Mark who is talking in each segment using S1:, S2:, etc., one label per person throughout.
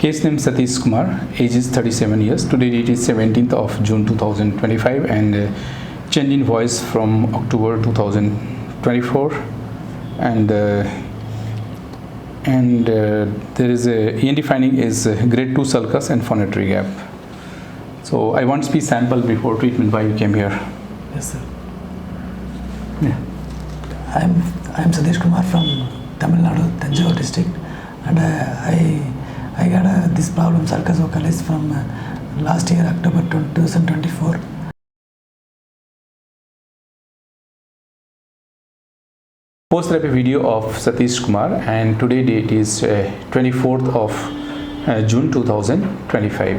S1: Case name Satish Kumar, age is 37 years. Today date is 17th of June 2025 and change in voice from October 2024 and there is a ENT finding is grade 2 sulcus and phonatory gap. So I want speech sample before treatment. Why you came here?
S2: Yes, sir.
S1: Yeah.
S2: I'm Satish Kumar from Tamil Nadu, Tanjore district, and I got this problem, Sulcus vocalis, from last year, October 2024.
S1: Post-therapy video of Satish Kumar, and today date is 24th of June 2025.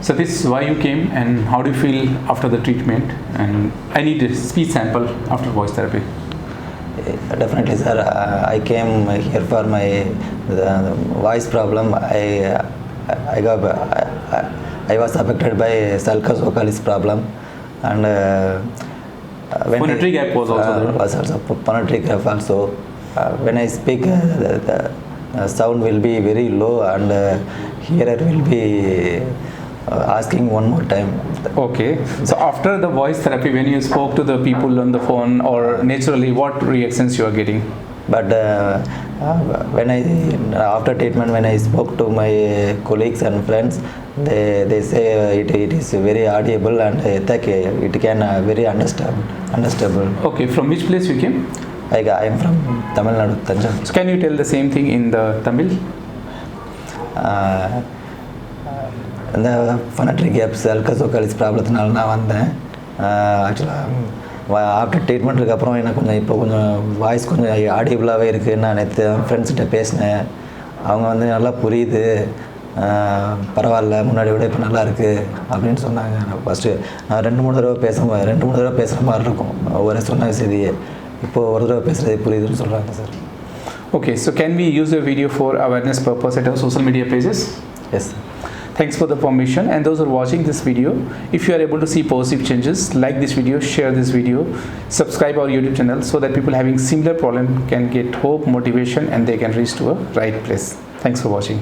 S1: Satish, why you came and how do you feel after the treatment? And I need a speech sample after voice therapy.
S3: Definitely, sir. I came here for my voice problem. I was affected by Sulcus vocalis problem, and
S1: phonatory gap was also there.
S3: Was also phonatory gap also. When I speak, the sound will be very low, and hearer will be asking one more time.
S1: Okay. So after the voice therapy, when you spoke to the people on the phone or naturally, what reactions you are getting?
S3: But when after treatment, when I spoke to my colleagues and friends, they say it is very audible and it can very understandable.
S1: Okay. From which place you came?
S3: I am from Tamil Nadu, Tanjore.
S1: So can you tell the same thing in the Tamil?
S3: இந்த phonatory gap Sulcus vocalis ப்ராப்ளத்தினால நான் வந்தேன். ஆக்சுவலாக after ட்ரீட்மெண்ட்டுக்கு அப்புறம் எனக்கு இப்போ கொஞ்சம் voice கொஞ்சம் ஆடியபிளாகவே இருக்குது. நான் நேற்று ஃப்ரெண்ட்ஸ்கிட்ட பேசினேன். அவங்க வந்து நல்லா புரியுது, பரவாயில்ல, முன்னாடி விட இப்போ நல்லா இருக்குது அப்படின்னு சொன்னாங்க. நான் ஃபஸ்ட்டு நான் ரெண்டு மூணு தடவை பேசுகிற மாதிரி இருக்கும் ஒரே சொன்ன செய்தியே. இப்போது ஒரு தடவை பேசுகிறது புரியுதுன்னு சொல்கிறாங்க sir.
S1: Okay, so can we use a video for awareness purpose at our social media pages?
S3: Yes, sir.
S1: Thanks for the permission, and those who are watching this video, if you are able to see positive changes, like this video, share this video, subscribe our YouTube channel so that people having similar problem can get hope, motivation, and they can reach to a right place. Thanks for watching.